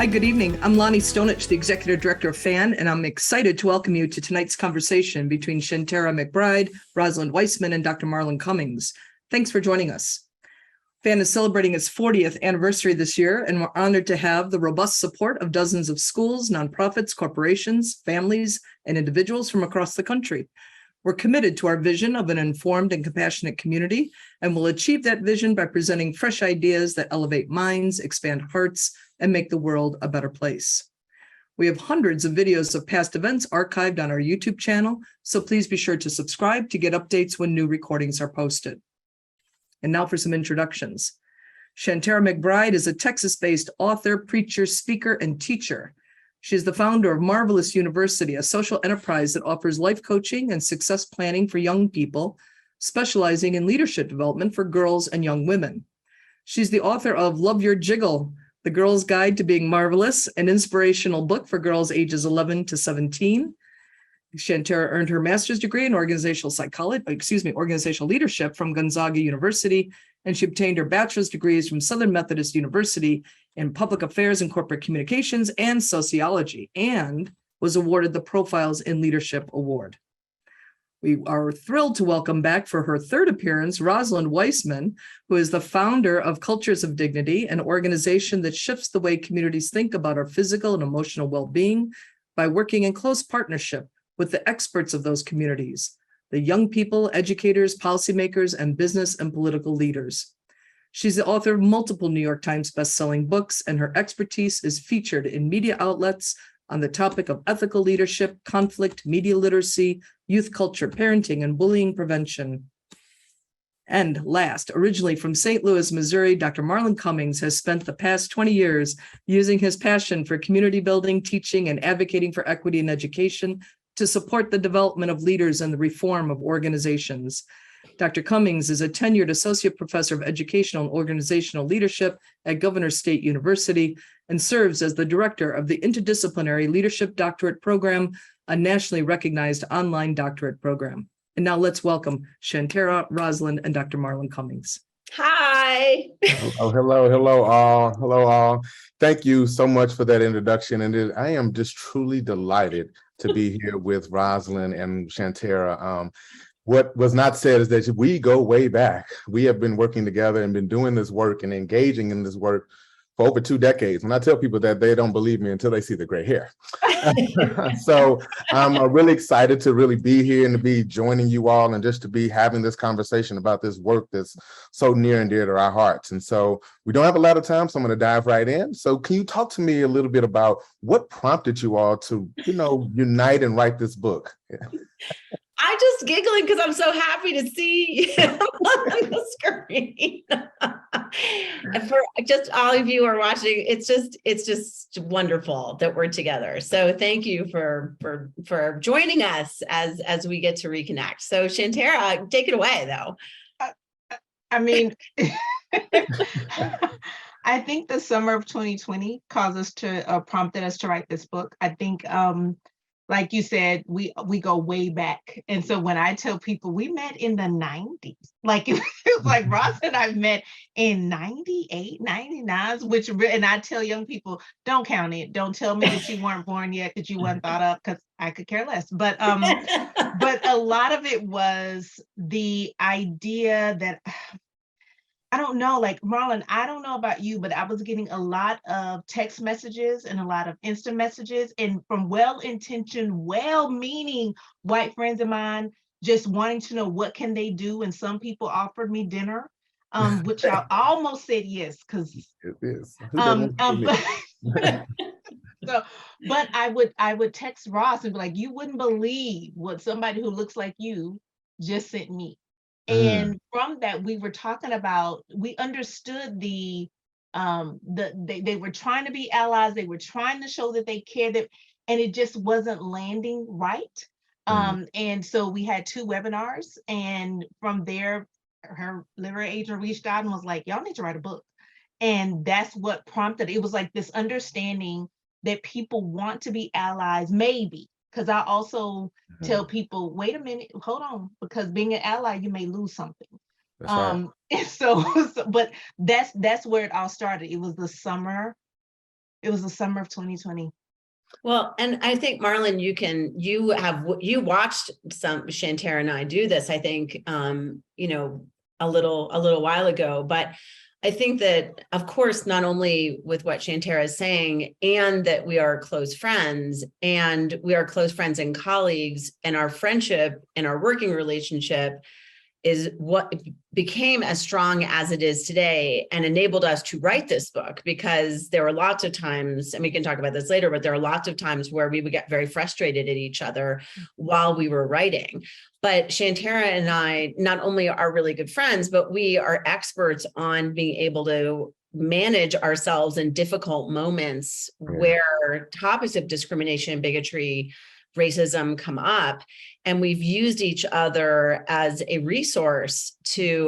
Hi, good evening. I'm Lonnie Stonich, the Executive Director of FAN, and I'm excited to welcome you to tonight's conversation between Shanterra McBride, Rosalind Wiseman, and Dr. Marlon Cummings. Thanks for joining us. FAN is celebrating its 40th anniversary this year, and we're honored to have the robust support of dozens of schools, nonprofits, corporations, families, and individuals from across the country. We're committed to our vision of an informed and compassionate community, and will achieve that vision by presenting fresh ideas that elevate minds, expand hearts, and make the world a better place. We have hundreds of videos of past events archived on our YouTube channel, so please be sure to subscribe to get updates when new recordings are posted. And now for some introductions. Shanterra McBride is a Texas-based author, preacher, speaker, and teacher. She is the founder of Marvelous University, a social enterprise that offers life coaching and success planning for young people, specializing in leadership development for girls and young women. She's the author of Love Your Jiggle, The Girl's Guide to Being Marvelous, an inspirational book for girls ages 11 to 17. Shanterra earned her master's degree in organizational leadership from Gonzaga University, and she obtained her bachelor's degrees from Southern Methodist University in public affairs and corporate communications and sociology, and was awarded the Profiles in Leadership Award. We are thrilled to welcome back for her third appearance, Rosalind Wiseman, who is the founder of Cultures of Dignity, an organization that shifts the way communities think about our physical and emotional well-being by working in close partnership with the experts of those communities, the young people, educators, policymakers, and business and political leaders. She's the author of multiple New York Times bestselling books, and her expertise is featured in media outlets on the topic of ethical leadership, conflict, media literacy, youth culture, parenting, and bullying prevention. And last, originally from St. Louis, Missouri, Dr. Marlon Cummings has spent the past 20 years using his passion for community building, teaching, and advocating for equity in education to support the development of leaders and the reform of organizations. Dr. Cummings is a tenured associate professor of educational and organizational leadership at Governor State University and serves as the director of the Interdisciplinary Leadership Doctorate Program, a nationally recognized online doctorate program. And now let's welcome Shanterra, Rosalind, and Dr. Marlon Cummings. Hi. Hello all. Thank you so much for that introduction. And I am just truly delighted to be here with Rosalind and Shanterra. What was not said is that we go way back. We have been working together and been doing this work and engaging in this work for over 2 decades. When I tell people that, they don't believe me until they see the gray hair. So I'm really excited to really be here and to be joining you all and just to be having this conversation about this work that's so near and dear to our hearts. And so we don't have a lot of time, so I'm going to dive right in. So can you talk to me a little bit about what prompted you all to, unite and write this book? I'm just giggling because I'm so happy to see you on the screen. And for just all of you who are watching, it's just wonderful that we're together. So thank you for joining us as we get to reconnect. So Shanterra, take it away though. I mean, I think the summer of 2020 prompted us to write this book. I think like you said, we go way back. And so when I tell people we met in the 90s, like it was like Ross and I met in 98, 99, and I tell young people, don't count it. Don't tell me that you weren't born yet, that you weren't thought of, because I could care less. But a lot of it was the idea that, I don't know, like Marlon, I don't know about you, but I was getting a lot of text messages and a lot of instant messages, and from well-intentioned, well-meaning white friends of mine just wanting to know what can they do. And some people offered me dinner, which I almost said yes, because it is. But I would text Ross and be like, you wouldn't believe what somebody who looks like you just sent me. And from that, we were talking about, we understood they were trying to be allies. They were trying to show that they cared, and it just wasn't landing right. And so we had 2 webinars, and from there, her literary agent reached out and was like, y'all need to write a book. And that's what prompted it. It was like this understanding that people want to be allies, maybe. Because I also tell people, wait a minute, hold on, because being an ally, you may lose something. That's right. And but that's where it all started. It was the summer It was the summer of 2020. Well, and I think Marlon, you watched some Shanterra and I do this, I think, a little while ago, but I think that, of course, not only with what Shanterra is saying, and that we are close friends and colleagues, and our friendship and our working relationship is what became as strong as it is today and enabled us to write this book, because there were lots of times, and we can talk about this later, but there are lots of times where we would get very frustrated at each other while we were writing. But Shanterra and I not only are really good friends, but we are experts on being able to manage ourselves in difficult moments where topics of discrimination, bigotry, racism come up. And we've used each other as a resource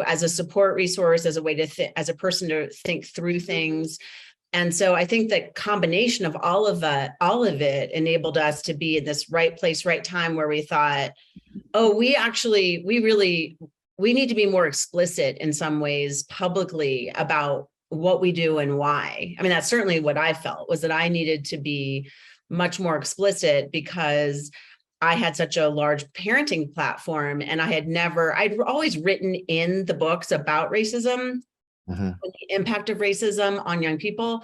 as a support resource, as a way to as a person to think through things. And so I think that combination of all of it enabled us to be in this right place, right time, where we thought, oh, we need to be more explicit in some ways publicly about what we do and why. I mean, that's certainly what I felt, was that I needed to be much more explicit, because I had such a large parenting platform, and I'd always written in the books about racism, and the impact of racism on young people.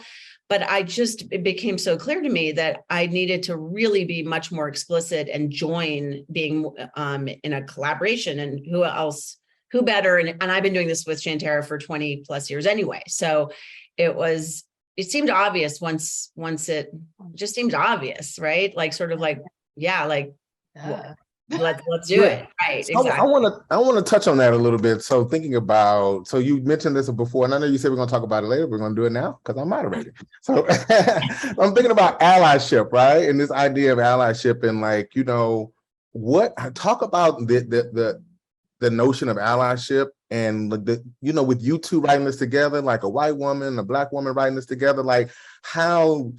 But it became so clear to me that I needed to really be much more explicit and join being in a collaboration. And who better? And I've been doing this with Shanterra for 20 plus years anyway. So it seemed obvious once it just seemed obvious, right? Like, sort of like, yeah, like, let's do it. Right. So exactly. I want to touch on that a little bit. So thinking about, so you mentioned this before, and I know you said we're going to talk about it later. We're going to do it now because I'm moderating. So I'm thinking about allyship, right? And this idea of allyship, and like, talk about the notion of allyship, and with you two writing this together, like a white woman, a Black woman writing this together, like how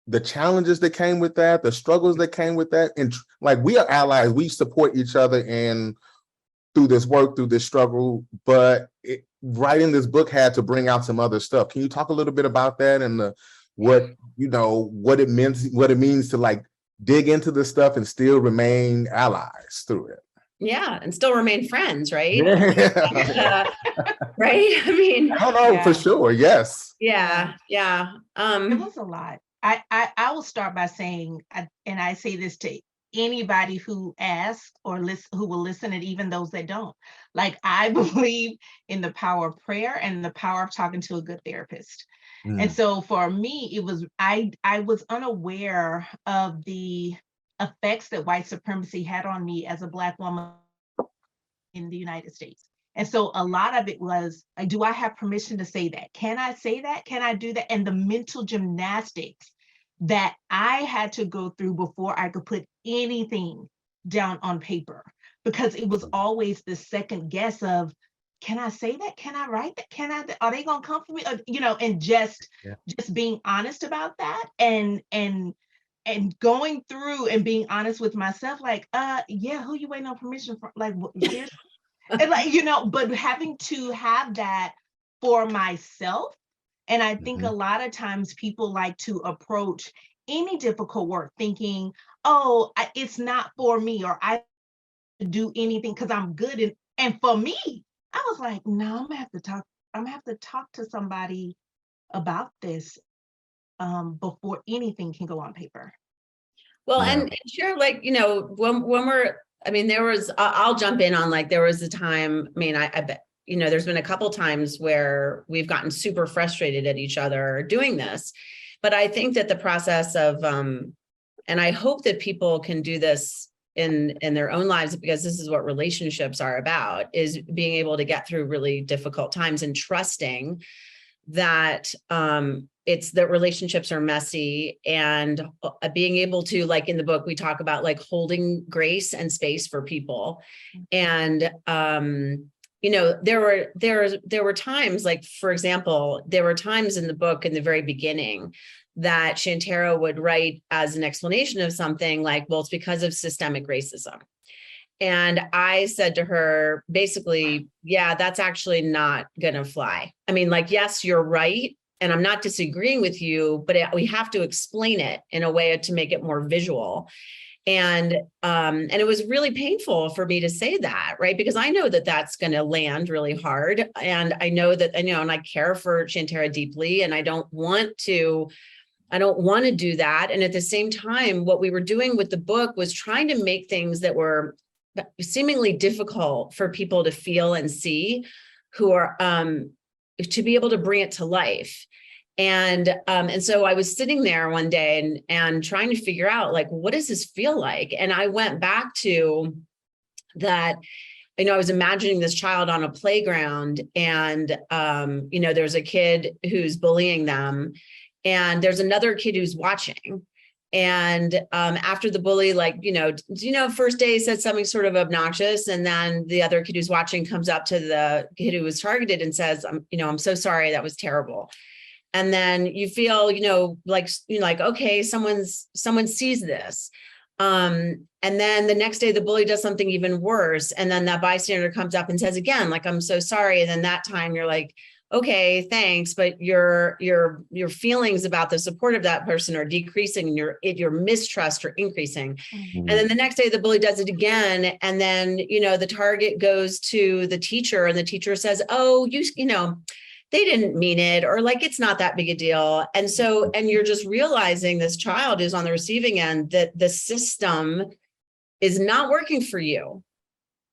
the challenges that came with that, the struggles that came with that. And like, we are allies, we support each other through this work, through this struggle, but writing this book had to bring out some other stuff. Can you talk a little bit about that, and what it means to like dig into this stuff and still remain allies through it? Yeah, and still remain friends, right? Yeah. Right? I mean, I don't know, for sure. Yes. Yeah. It was a lot. I will start by saying, and I say this to anybody who asks or who will listen, and even those that don't. Like, I believe in the power of prayer and the power of talking to a good therapist. And so for me, I was unaware of the effects that white supremacy had on me as a Black woman in the United States. And so a lot of it was like, do I have permission to say that? Can I say that? Can I do that? And the mental gymnastics that I had to go through before I could put anything down on paper, because it was always the second guess of, can I say that? Can I write that? Are they going to come for me? And just being honest about that, and going through and being honest with myself, like, who you waiting on permission from? Like, here's, and like, but having to have that for myself. And I think a lot of times people like to approach any difficult work thinking, oh, it's not for me, or I do anything because I'm good. And for me, I was like, no, I'm gonna have to talk to somebody about this before anything can go on paper. Well, and sure, like, I'll jump in on, like, there was a time, I mean, I bet, there's been a couple times where we've gotten super frustrated at each other doing this, but I think that the process of, and I hope that people can do this in their own lives, because this is what relationships are about, is being able to get through really difficult times and trusting that it's that relationships are messy, and being able to, like in the book, we talk about like holding grace and space for people. And, there were times, like, for example, there were times in the book in the very beginning that Shanterra would write as an explanation of something like, well, it's because of systemic racism. And I said to her, basically, yeah, that's actually not going to fly. I mean, like, yes, you're right. and I'm not disagreeing with you, but we have to explain it in a way to make it more visual. And it was really painful for me to say that, right? Because I know that that's going to land really hard. And I know that, and I care for Shanterra deeply, and I don't want to do that. And at the same time, what we were doing with the book was trying to make things that were seemingly difficult for people to feel and see, who are, to be able to bring it to life. And so I was sitting there one day and trying to figure out, like, what does this feel like? And I went back to that, I was imagining this child on a playground, and, there's a kid who's bullying them, and there's another kid who's watching. And after the bully, first day said something sort of obnoxious, and then the other kid who's watching comes up to the kid who was targeted and says, I'm so sorry, that was terrible. And then you feel, okay, someone sees this. And then the next day the bully does something even worse. And then that bystander comes up and says again, I'm so sorry. And then that time you're like, okay, thanks. But your feelings about the support of that person are decreasing, and your mistrust are increasing. Mm-hmm. And then the next day the bully does it again. And then, the target goes to the teacher, and the teacher says, oh, they didn't mean it, or it's not that big a deal. And so, and you're just realizing this child is on the receiving end, that the system is not working for you.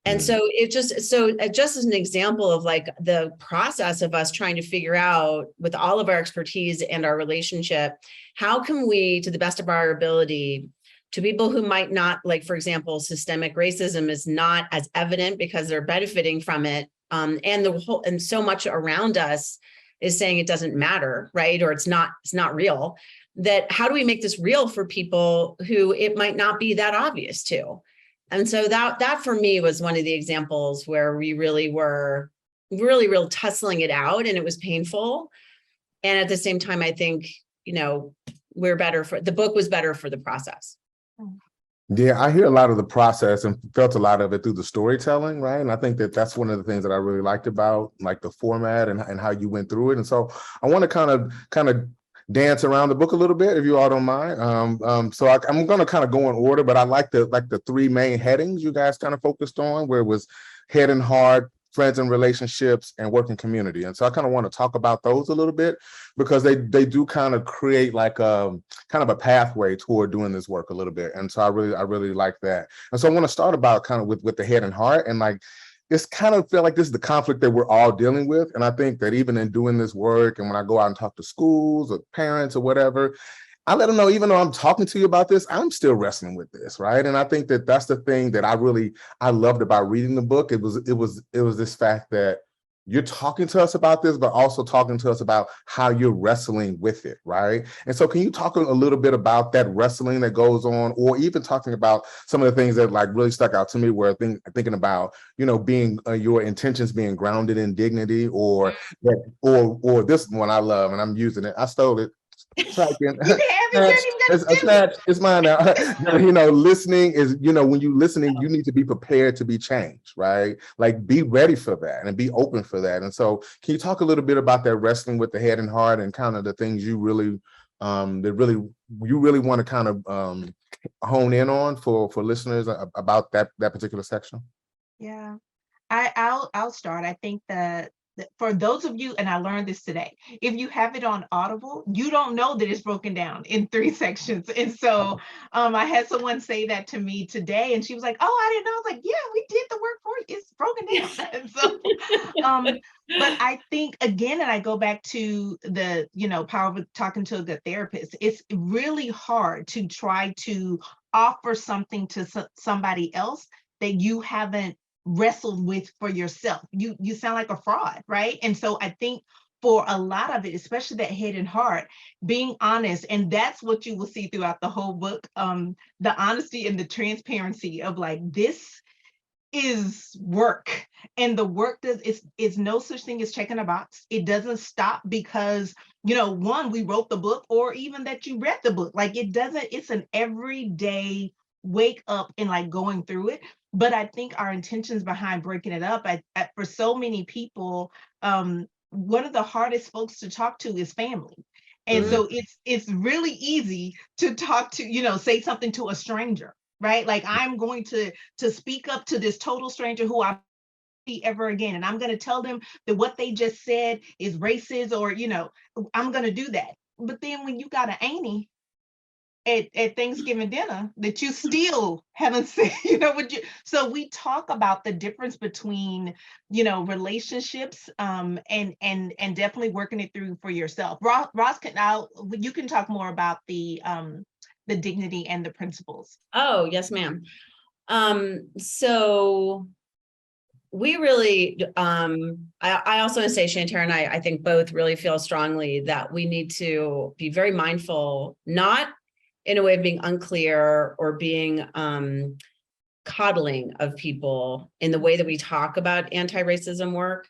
And so just as an example of the process of us trying to figure out, with all of our expertise and our relationship, how can we, to the best of our ability, to people who might not, for example, systemic racism is not as evident because they're benefiting from it. And so much around us is saying it doesn't matter, right? Or it's not real. That how do we make this real for people who it might not be that obvious to? And so that for me was one of the examples where we really were real tussling it out, and it was painful. And at the same time, I think, the book was better for the process. Yeah, I hear a lot of the process and felt a lot of it through the storytelling, right? And I think that's one of the things that I really liked about the format and how you went through it. And so I want to kind of dance around the book a little bit, if you all don't mind. So I'm going to kind of go in order, but I like the three main headings you guys kind of focused on, where it was head and heart, friends and relationships, and working community. And so I kind of want to talk about those a little bit, because they do kind of create kind of a pathway toward doing this work a little bit. And so I really like that. And so I want to start about kind of with the head and heart, and it's kind of feel like this is the conflict that we're all dealing with. And I think that even in doing this work, and when I go out and talk to schools or parents or whatever, I let them know, even though I'm talking to you about this, I'm still wrestling with this, right? And I think that that's the thing that I loved about reading the book. It was this fact that you're talking to us about this, but also talking to us about how you're wrestling with it, right? And so can you talk a little bit about that wrestling that goes on, or even talking about some of the things that really stuck out to me, where thinking about, being your intentions being grounded in dignity, or this one I love, and I'm using it. I stole it. It's mine now. Listening is, when you're listening, you need to be prepared to be changed, right? Be ready for that and be open for that. And so can you talk a little bit about that wrestling with the head and heart, and kind of the things you really want to kind of hone in on for listeners about that particular section? Yeah, I'll start. I think that for those of you, and I learned this today, if you have it on Audible, you don't know that it's broken down in 3 sections. And so I had someone say that to me today, and she was like, oh, I didn't know. I was like, yeah, we did the work for you. It's broken down. And so, but I think, again, and I go back to the, power of talking to a good therapist, it's really hard to try to offer something to somebody else that you haven't wrestled with for yourself. You sound like a fraud, right? And so I think for a lot of it, especially that head and heart, being honest, and that's what you will see throughout the whole book, the honesty and the transparency of this is work, and the work is no such thing as checking a box. It doesn't stop because one, we wrote the book, or even that you read the book. It's an everyday wake up and going through it. But I think our intentions behind breaking it up, for so many people, one of the hardest folks to talk to is family. And so it's really easy to talk to, you know, say something to a stranger, right? Like, I'm going to speak up to this total stranger who I see ever again, and I'm going to tell them that what they just said is racist, or, you know, I'm going to do that. But then when you got an auntie at Thanksgiving dinner that you still haven't seen, you know, so we talk about the difference between, you know, relationships, and definitely working it through for yourself. Ross, you can talk more about the dignity and the principles. Oh, yes, ma'am. So we really, I also want to say, Shanterra and I think both really feel strongly that we need to be very mindful, not in a way of being unclear or being coddling of people in the way that we talk about anti-racism work.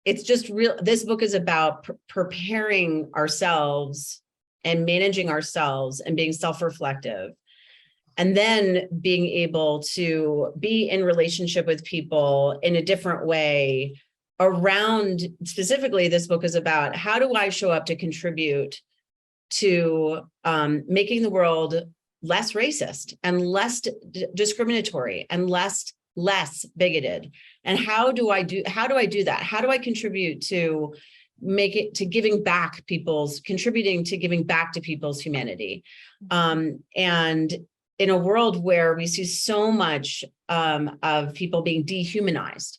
It's just real. This book is about preparing ourselves and managing ourselves and being self-reflective, and then being able to be in relationship with people in a different way around, specifically, this book is about how do I show up to contribute to making the world less racist and less discriminatory and less bigoted. And how do I do that? How do I contribute to contributing to giving back to people's humanity? And in a world where we see so much of people being dehumanized.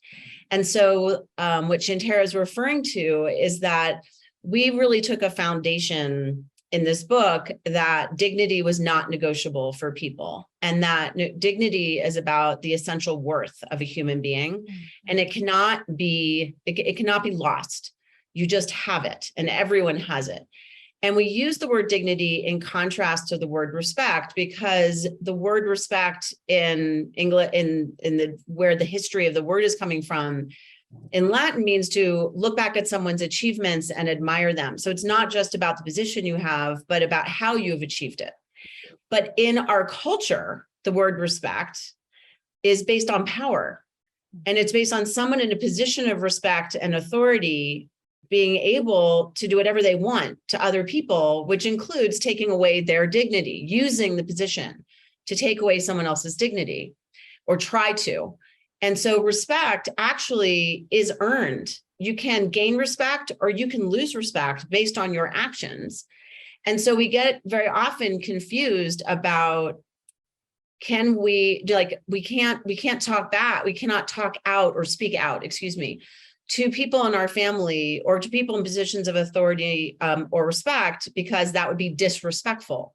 And so what Shanterra is referring to is that we really took a foundation in this book that dignity was not negotiable for people, and that dignity is about the essential worth of a human being, and it cannot be lost. You just have it, and everyone has it. And we use the word dignity in contrast to the word respect, because the word respect in English, where the history of the word is coming from, in Latin means to look back at someone's achievements and admire them. So it's not just about the position you have, but about how you've achieved it. But in our culture, the word respect is based on power. And it's based on someone in a position of respect and authority being able to do whatever they want to other people, which includes taking away their dignity, using the position to take away someone else's dignity, or try to. And so respect actually is earned. You can gain respect or you can lose respect based on your actions. And so we get very often confused about, we can't talk back, we cannot talk out or speak out, to people in our family or to people in positions of authority or respect, because that would be disrespectful.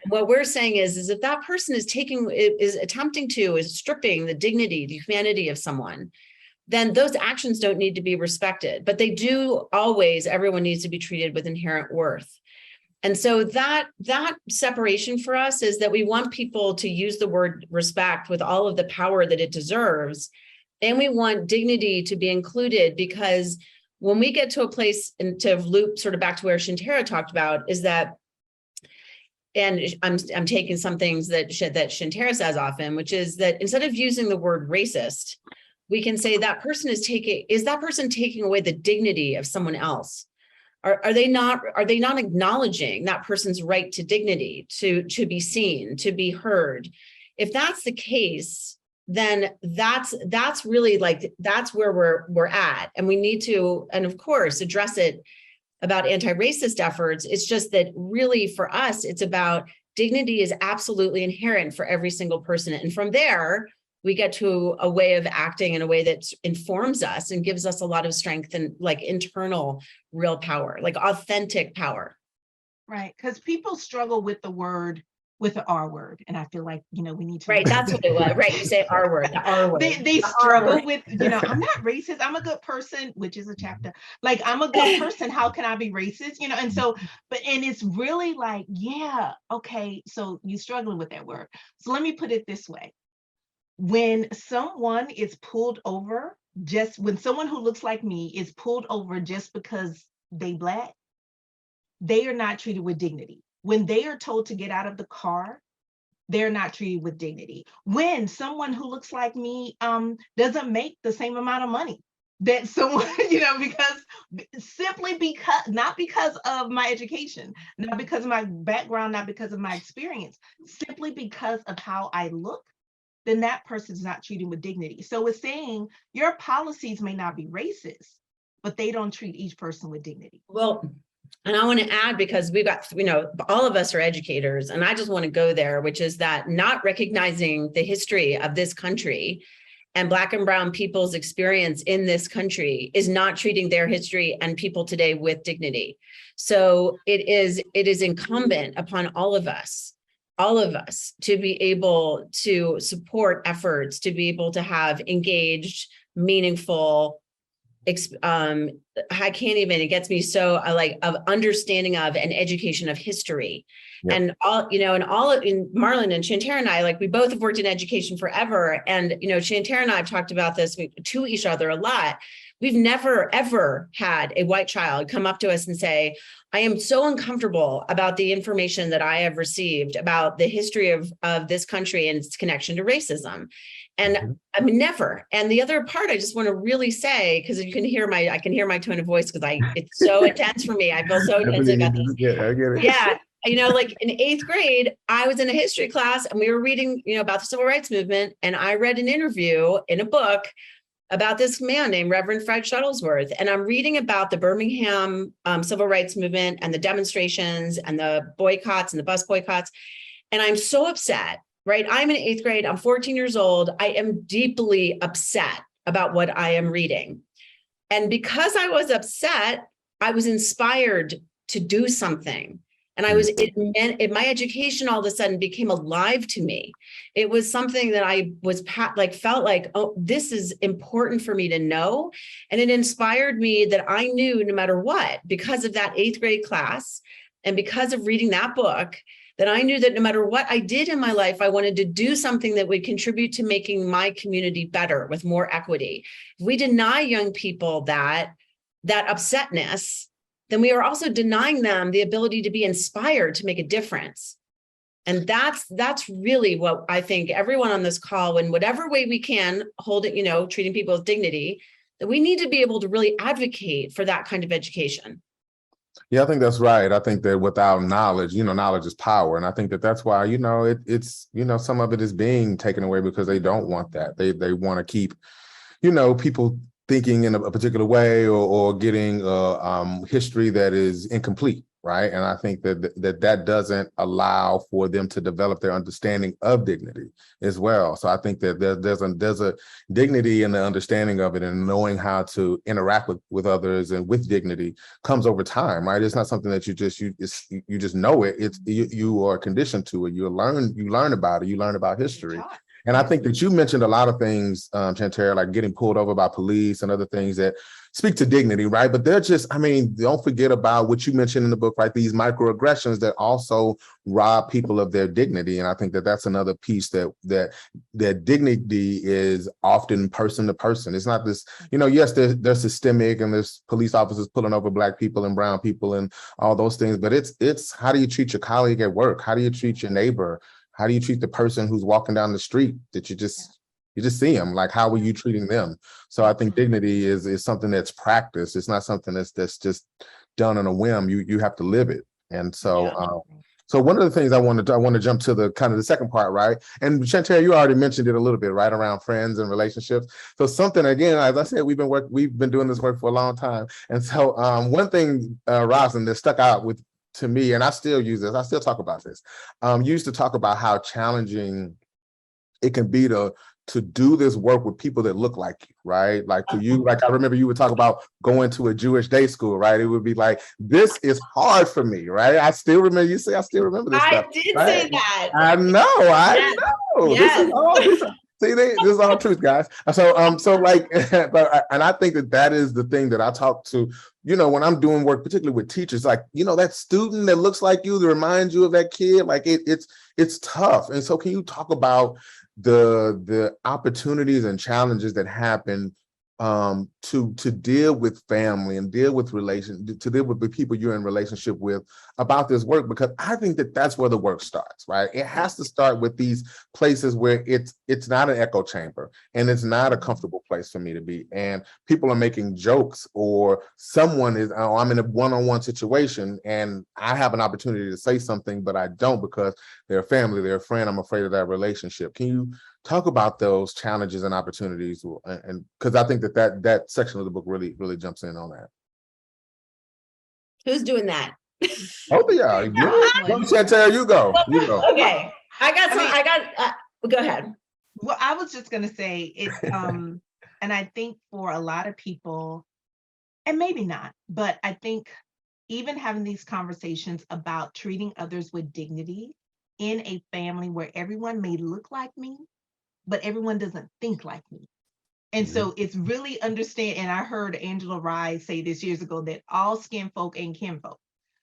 What we're saying is if that person is stripping the dignity, the humanity of someone, then those actions don't need to be respected, but they do always, everyone needs to be treated with inherent worth. And so that separation for us is that we want people to use the word respect with all of the power that it deserves. And we want dignity to be included, because when we get to a place, and to loop sort of back to where Shanterra talked about, is that, and I'm taking some things that Shanterra says often, which is that instead of using the word racist, we can say that person is that person taking away the dignity of someone else? Are they not acknowledging that person's right to dignity, to be seen, to be heard? If that's the case, then that's really that's where we're at. And we need to, and of course, address it about anti-racist efforts. It's just that really for us, it's about dignity is absolutely inherent for every single person. And from there, we get to a way of acting in a way that informs us and gives us a lot of strength and internal real power, authentic power. Right, because people struggle with the R word. And I feel like, we need to. Right, that's what it was. Right, you say R word, the R word. They struggle with, I'm not racist, I'm a good person, which is a chapter. I'm a good person, how can I be racist? And so, and it's really okay, so you're struggling with that word. So let me put it this way. When someone is pulled over, when someone who looks like me is pulled over just because they Black, they are not treated with dignity. When they are told to get out of the car, they're not treated with dignity. When someone who looks like me doesn't make the same amount of money, that someone, simply because, not because of my education, not because of my background, not because of my experience, simply because of how I look, then that person's not treating with dignity. So it's saying your policies may not be racist, but they don't treat each person with dignity. Well, and I want to add, because we've got, all of us are educators, and I just want to go there, which is that not recognizing the history of this country and Black and brown people's experience in this country is not treating their history and people today with dignity. So it is incumbent upon all of us to be able to support efforts, to be able to have engaged, meaningful, I can't even, it gets me so of understanding of and education of history. Yep. And in Marlon and Shanterra and I, we both have worked in education forever. And, Shanterra and I have talked about this to each other a lot. We've never, ever had a white child come up to us and say, I am so uncomfortable about the information that I have received about the history of this country and its connection to racism. And I mean, never. And the other part, I just want to really say, because I can hear my tone of voice, because it's so intense for me. I feel so intense about this. Yeah, I get it. Yeah. In 8th grade, I was in a history class and we were reading, about the civil rights movement. And I read an interview in a book about this man named Reverend Fred Shuttlesworth. And I'm reading about the Birmingham civil rights movement and the demonstrations and the boycotts and the bus boycotts. And I'm so upset, right? I'm in 8th grade. I'm 14 years old. I am deeply upset about what I am reading. And because I was upset, I was inspired to do something. And my education all of a sudden became alive to me. It was something that I was felt like, oh, this is important for me to know. And it inspired me that I knew no matter what, because of that 8th grade class and because of reading that book, that I knew that no matter what I did in my life, I wanted to do something that would contribute to making my community better with more equity. If we deny young people that upsetness, then we are also denying them the ability to be inspired to make a difference. And that's really what I think everyone on this call, in whatever way we can hold it, treating people with dignity, that we need to be able to really advocate for that kind of education. Yeah, I think that's right. I think that without knowledge, knowledge is power. And I think that that's why, it's some of it is being taken away because they don't want that. They want to keep, people thinking in a particular way or getting history that is incomplete, right? And I think that doesn't allow for them to develop their understanding of dignity as well. So I think that there's a dignity in the understanding of it, and knowing how to interact with others and with dignity comes over time, right? It's not something that you just know it. It's you are conditioned to it. You learn about it. You learn about history. And I think that you mentioned a lot of things, Shanterra, like getting pulled over by police and other things that speak to dignity, right? But they're just, don't forget about what you mentioned in the book, right? These microaggressions that also rob people of their dignity. And I think that that's another piece that dignity is often person to person. It's not this, yes, they're systemic and there's police officers pulling over Black people and brown people and all those things, but it's how do you treat your colleague at work? How do you treat your neighbor? How do you treat the person who's walking down the street that you just see them? Like, how are you treating them? So I think dignity is something that's practiced. It's not something that's just done on a whim. You have to live it. And so, so one of the things I want to jump to the kind of the second part, right? And Shanterra, you already mentioned it a little bit, right, around friends and relationships. So something, again, as I said, we've been doing this work for a long time. And so one thing, Rosalind, that stuck out to me, and I still use this, I still talk about this. You used to talk about how challenging it can be to do this work with people that look like you, right? Like for you, like I remember you would talk about going to a Jewish day school, right? It would be like, this is hard for me, right? I still remember this stuff. I did right? say that. I know. Yes. See, this is all truth, guys. So and I think that is the thing that I talk to, when I'm doing work, particularly with teachers, like, that student that looks like you, that reminds you of that kid, like it's tough. And so can you talk about the opportunities and challenges that happen to deal with family and deal with to deal with the people you're in relationship with about this work, because I think that that's where the work starts, right? It has to start with these places where it's not an echo chamber and it's not a comfortable place for me to be. And people are making jokes, or someone is, oh, I'm in a one-on-one situation and I have an opportunity to say something, but I don't because they're family, they're a friend. I'm afraid of that relationship. Can you talk about those challenges and opportunities? And because I think that section of the book really jumps in on that. Who's doing that? Oh yeah, Shanterra, you go. Okay, go ahead. Well, I was just gonna say it's and I think for a lot of people, and maybe not, but I think even having these conversations about treating others with dignity in a family where everyone may look like me, but everyone doesn't think like me. And so it's really understand, and I heard Angela Rye say this years ago, that all skin folk ain't kinfolk.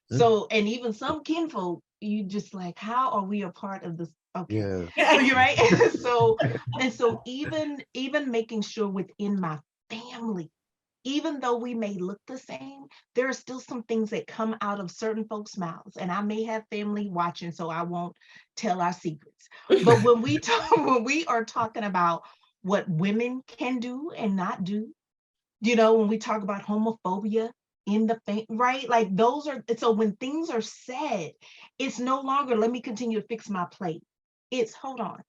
So, and even some kinfolk, you just like, how are we a part of this? Okay. Yeah. So you're right. And so even making sure within my family, even though we may look the same, there are still some things that come out of certain folks' mouths. And I may have family watching, so I won't tell our secrets. But when we are talking about what women can do and not do, when we talk about homophobia in the right? Like those are, so when things are said, it's no longer, let me continue to fix my plate. It's, hold on.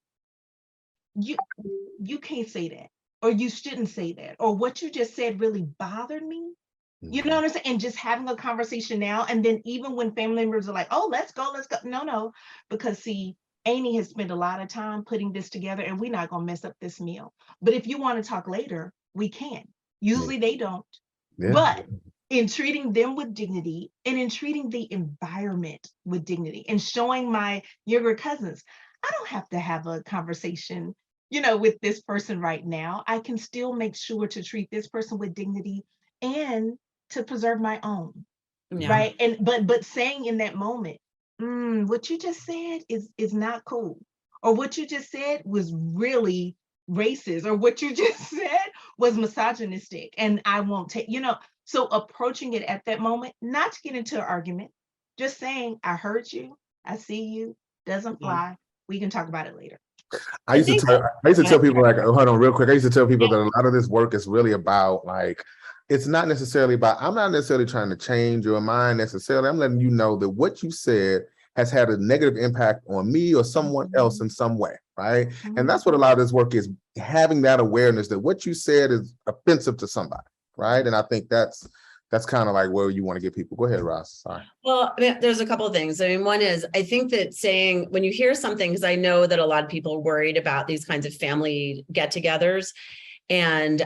You can't say that, or you shouldn't say that, or what you just said really bothered me. You know what I'm saying? And just having a conversation now, and then even when family members are like, oh, let's go. No, because see, Amy has spent a lot of time putting this together, and we're not gonna mess up this meal. But if you want to talk later, we can. Usually they don't. But in treating them with dignity, and in treating the environment with dignity, and showing my younger cousins, I don't have to have a conversation, with this person right now. I can still make sure to treat this person with dignity and to preserve my own. Right. And but saying in that moment, what you just said is not cool, or what you just said was really racist, or what you just said was misogynistic, and I won't take, so approaching it at that moment, not to get into an argument, just saying, I heard you, I see you, doesn't fly, we can talk about it later. I used to tell people, like, hold on real quick. I used to tell people that a lot of this work is really about, like, it's not necessarily about, I'm not necessarily trying to change your mind necessarily. I'm letting you know that what you said has had a negative impact on me or someone else in some way, right? And that's what a lot of this work is, having that awareness that what you said is offensive to somebody, right? And I think that's kind of like where you want to get people. Go ahead, Ross. Sorry. Well, there's a couple of things. I mean, one is, I think that saying, when you hear something, because I know that a lot of people are worried about these kinds of family get-togethers, and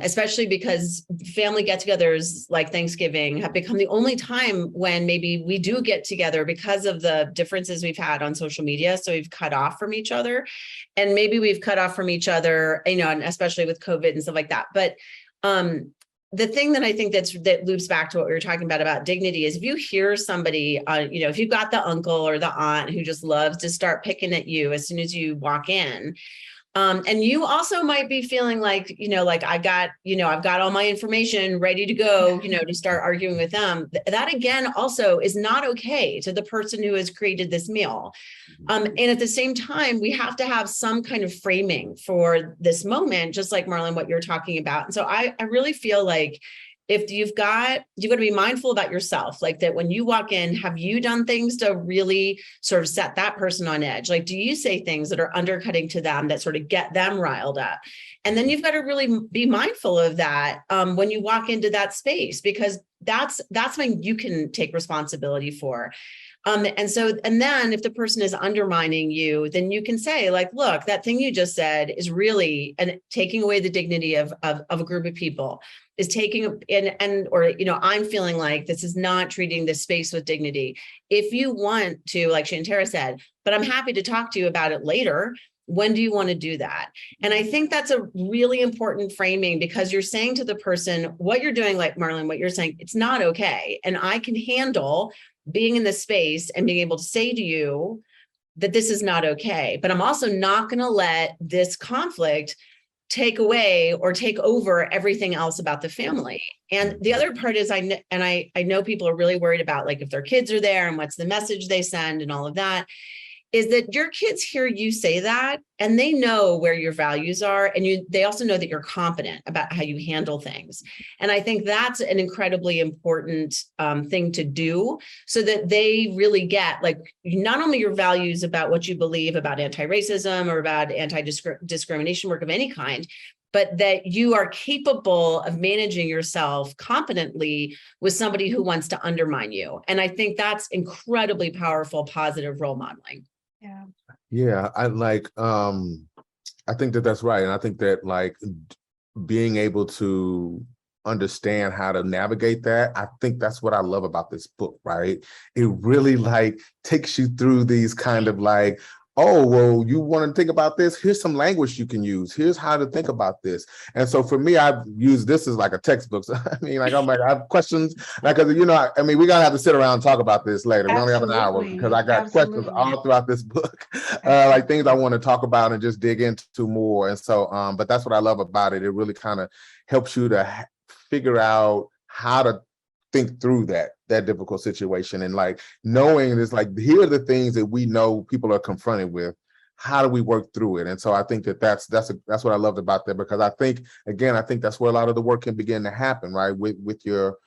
especially because family get-togethers like Thanksgiving have become the only time when maybe we do get together because of the differences we've had on social media. So we've cut off from each other, and maybe we've cut off from each other, and especially with COVID and stuff like that. But the thing that I think that loops back to what we were talking about dignity, is if you hear somebody, if you've got the uncle or the aunt who just loves to start picking at you as soon as you walk in, and you also might be feeling like, I've got all my information ready to go, to start arguing with them. That again also is not okay to the person who has created this meal. And at the same time, we have to have some kind of framing for this moment, just like Marlon, what you're talking about. And so I really feel like, if you've got to be mindful about yourself, like that when you walk in, have you done things to really sort of set that person on edge? Like, do you say things that are undercutting to them that sort of get them riled up? And then you've got to really be mindful of that when you walk into that space, because that's when you can take responsibility for. And then if the person is undermining you, then you can say, like, look, that thing you just said is really taking away the dignity of a group of people, is taking I'm feeling like this is not treating this space with dignity. If you want to, like Shanterra said, but I'm happy to talk to you about it later. When do you want to do that? And I think that's a really important framing, because you're saying to the person, what you're doing, like Marlon, what you're saying, it's not okay. And I can handle being in this space and being able to say to you that this is not okay. But I'm also not going to let this conflict take away or take over everything else about the family. And the other part is I know people are really worried about like if their kids are there and what's the message they send and all of that, is that your kids hear you say that and they know where your values are, and they also know that you're confident about how you handle things. And I think that's an incredibly important thing to do, so that they really get like not only your values about what you believe about anti-racism or about anti-discrimination work of any kind, but that you are capable of managing yourself competently with somebody who wants to undermine you. And I think that's incredibly powerful, positive role modeling. Yeah. Yeah, I think that that's right. And I think that like being able to understand how to navigate that, I think that's what I love about this book, right? It really like takes you through these kind of like, oh, well, you want to think about this? Here's some language you can use. Here's how to think about this. And so for me, I've used this as like a textbook. So, I mean, like, I'm like, I have questions. Like, you know, I mean, we're going to have to sit around and talk about this later. We only have an hour because I got questions all throughout this book, like things I want to talk about and just dig into more. And so, but that's what I love about it. It really kind of helps you to figure out how to think through that difficult situation, and like knowing this, like here are the things that we know people are confronted with. How do we work through it? And so I think that's what I loved about that, because I think that's where a lot of the work can begin to happen, right? With your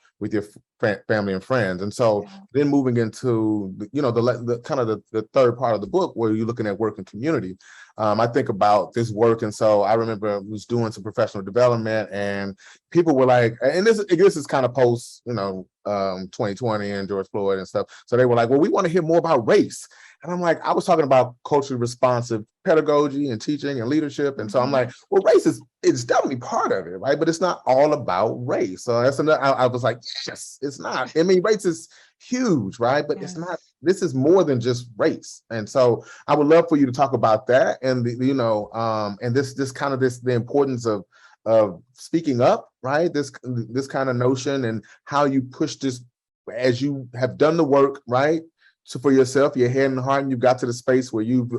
family and friends. And so then moving into the kind of the third part of the book, where you're looking at work and community. I think about this work, and so I remember I was doing some professional development, and people were like, and this is kind of post 2020 and George Floyd and stuff. So they were like, well, we want to hear more about race. And I'm like, I was talking about culturally responsive pedagogy and teaching and leadership. And so I'm like, well, race it's definitely part of it, right? But it's not all about race. So that's another, I was like, yes, it's not. I mean, race is huge, right? But it's not, this is more than just race. And so I would love for you to talk about that, and and the importance of speaking up, right? This kind of notion, and how you push this as you have done the work, right? So for yourself, your head and heart, and you got to the space where you've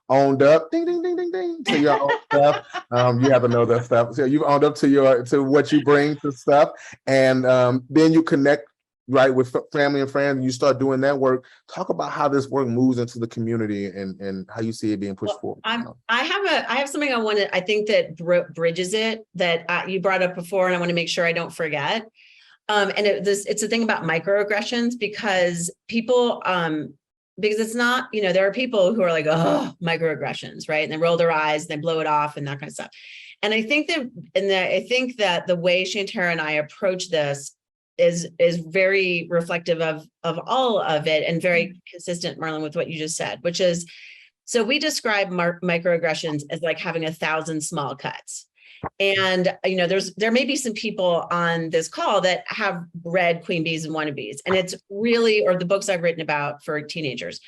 owned up, ding, ding, ding, ding, ding, to your own stuff. You have to know that stuff. So you've owned up to what you bring to stuff, and then you connect, right, with family and friends, and you start doing that work. Talk about how this work moves into the community, and how you see it being pushed forward. I have something I think that bridges it, that you brought up before, and I want to make sure I don't forget. And it's a thing about microaggressions, because people, because it's not, there are people who are like, oh, microaggressions, right? And they roll their eyes, and they blow it off, and that kind of stuff. And I think that the way Shanterra and I approach this is very reflective of all of it, and very consistent, Marlon, with what you just said, which is, so we describe microaggressions as like having 1,000 small cuts. And, there may be some people on this call that have read Queen Bees and Wannabes, and it's really, or the books I've written about for teenagers.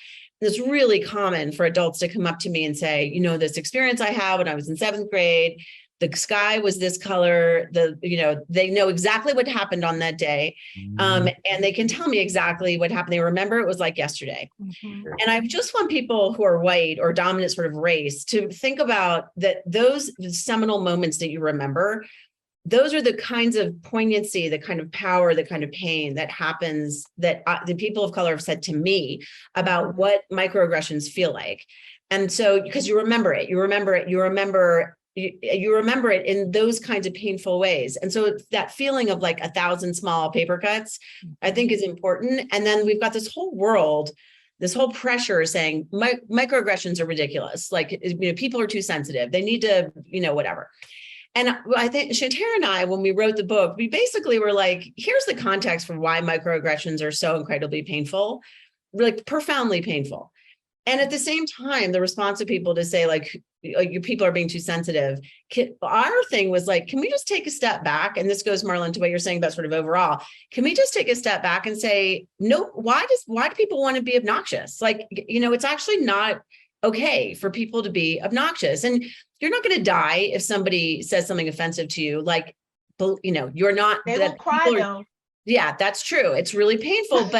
It's really common for adults to come up to me and say, this experience I had when I was in 7th grade, the sky was this color, they know exactly what happened on that day. And they can tell me exactly what happened. They remember it was like yesterday. And I just want people who are white or dominant sort of race to think about that, those seminal moments that you remember, those are the kinds of poignancy, the kind of power, the kind of pain that happens, that the people of color have said to me about what microaggressions feel like. And so, because you remember it in those kinds of painful ways. And so that feeling of like 1,000 small paper cuts, I think, is important. And then we've got this whole world, this whole pressure saying microaggressions are ridiculous. Like, people are too sensitive. They need to, whatever. And I think Shanterra and I, when we wrote the book, we basically were like, here's the context for why microaggressions are so incredibly painful, like profoundly painful. And at the same time, the response of people to say, like, your people are being too sensitive. Our thing was like, can we just take a step back? And this goes, Marlon, to what you're saying about sort of overall. Can we just take a step back and say, no, why do people want to be obnoxious? Like, it's actually not okay for people to be obnoxious. And you're not going to die if somebody says something offensive to you. Like, you're not. They will cry though. Yeah, that's true. It's really painful,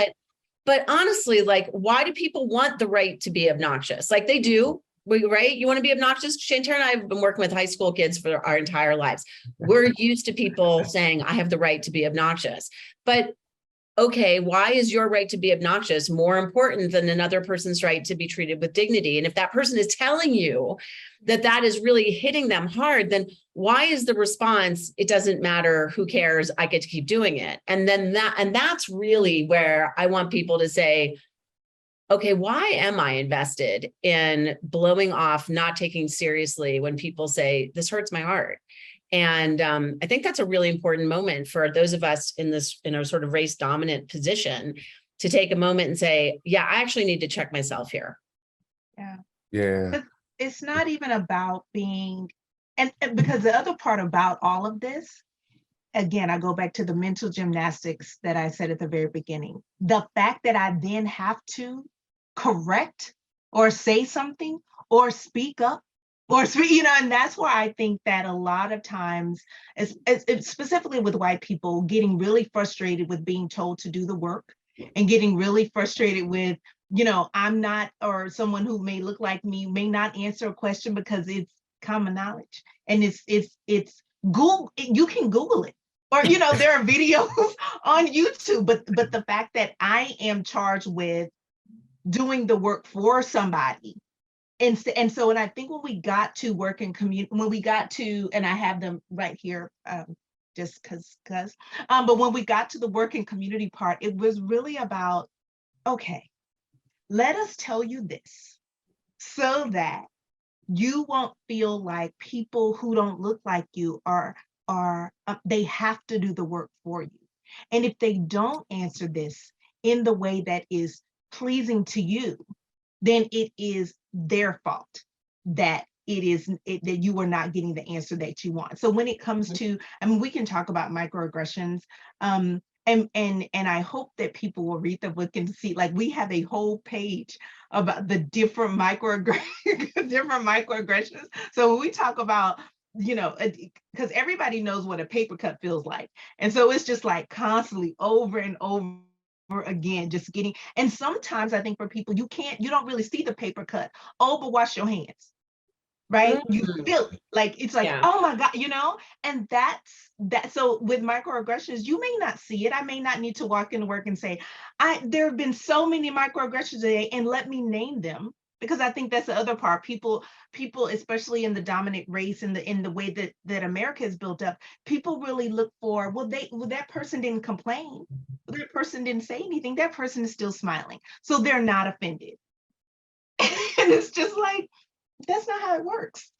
but honestly, like, why do people want the right to be obnoxious? Like, they do. Right? You want to be obnoxious? Shanterra and I have been working with high school kids for our entire lives. We're used to people saying, I have the right to be obnoxious. But okay, why is your right to be obnoxious more important than another person's right to be treated with dignity? And if that person is telling you that that is really hitting them hard, then why is the response, it doesn't matter, who cares, I get to keep doing it? And then that's really where I want people to say, okay, why am I invested in blowing off, not taking seriously when people say, this hurts my heart? And I think that's a really important moment for those of us in a sort of race dominant position to take a moment and say, yeah, I actually need to check myself here. Yeah. Yeah. But it's not even about being, and because the other part about all of this, again, I go back to the mental gymnastics that I said at the very beginning. The fact that I then have to correct or say something or speak up or speak, and that's where I think that a lot of times, specifically with white people, getting really frustrated with being told to do the work and getting really frustrated with, I'm not, or someone who may look like me may not answer a question because it's common knowledge. And it's Google, you can Google it. Or, there are videos on YouTube, but the fact that I am charged with doing the work for somebody. And I think when we got to work in community, and I have them right here, just because, but when we got to the work and community part, it was really about, okay, let us tell you this so that you won't feel like people who don't look like you they have to do the work for you. And if they don't answer this in the way that is pleasing to you, then it is their fault that that you are not getting the answer that you want. So when it comes to, we can talk about microaggressions, and I hope that people will read the book and see, like, we have a whole page about the different microaggressions. So when we talk about, because everybody knows what a paper cut feels like. And so it's just like constantly over and over again, just getting, and sometimes I think for people, you don't really see the paper cut. Oh, but wash your hands. Right? You feel it. Like, it's like, oh my God, and that's that. So with microaggressions, you may not see it. I may not need to walk into work and say, there have been so many microaggressions today, and let me name them. Because I think that's the other part. People, especially in the dominant race and in the way that America is built up, people really look for, that person didn't complain. That person didn't say anything. That person is still smiling. So they're not offended. And it's just like, that's not how it works.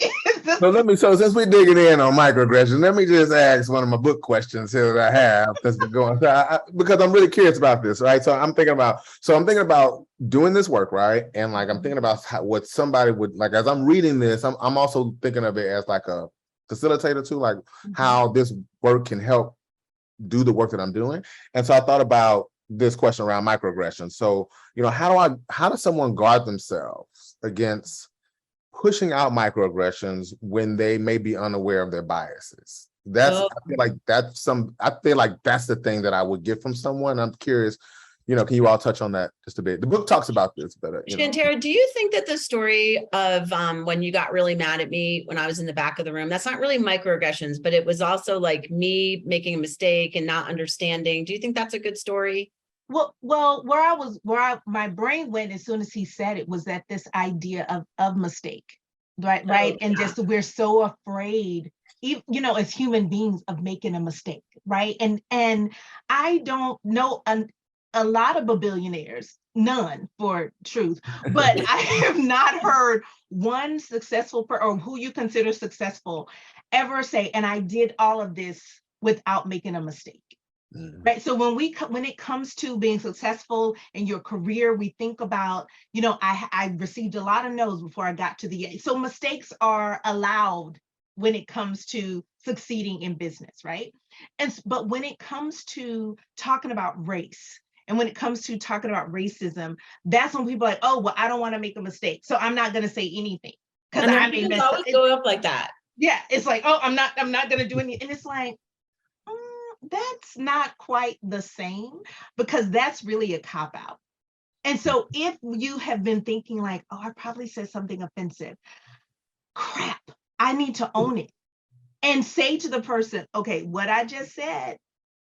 So since we're digging in on microaggressions, let me just ask one of my book questions here that I have that's been going, because I'm really curious about this, right? So I'm thinking about doing this work, right? And like, I'm thinking about what somebody would like, as I'm reading this, I'm also thinking of it as like a facilitator too, like how this work can help do the work that I'm doing. And so I thought about this question around microaggressions. So, how does someone guard themselves against pushing out microaggressions when they may be unaware of their biases? I feel like that's the thing that I would get from someone. I'm curious, can you all touch on that just a bit? The book talks about this, but Shanterra, do you think that the story of when you got really mad at me when I was in the back of the room, that's not really microaggressions, but it was also like me making a mistake and not understanding. Do you think that's a good story? Well, my brain went as soon as he said it was that this idea of mistake, right? Right. And just, we're so afraid, as human beings, of making a mistake, right? And I don't know a lot of billionaires, none for truth, but I have not heard one successful or who you consider successful ever say, and I did all of this without making a mistake. Right. So when it comes to being successful in your career, we think about, I received a lot of no's before I got to the A. So mistakes are allowed when it comes to succeeding in business, right? But when it comes to talking about race, and when it comes to talking about racism, that's when people are like, oh, well, I don't want to make a mistake, so I'm not going to say anything because I may mess up. Go up like that. Yeah, it's like, oh, I'm not going to do anything, and it's like, that's not quite the same, because that's really a cop-out. And so if you have been thinking like, oh, I probably said something offensive, crap, I need to own it and say to the person, okay, what I just said,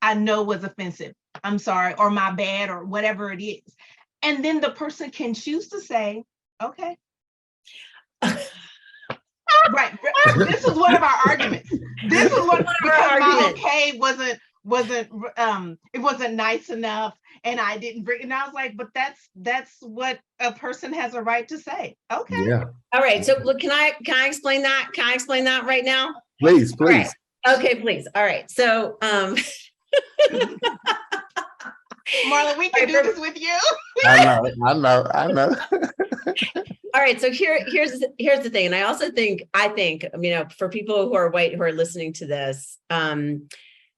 I know was offensive. I'm sorry, or my bad, or whatever it is. And then the person can choose to say, okay. Right. This is one of our arguments. This is what, because my okay it wasn't nice enough, and I didn't bring. And I was like, but that's what a person has a right to say. Okay. Yeah. All right. So look, can I explain that? Can I explain that right now? Please, please. Right. Okay, please. All right. So Marla, we can do this with you. I know. All right, so here's the thing, and I also think, for people who are white who are listening to this, and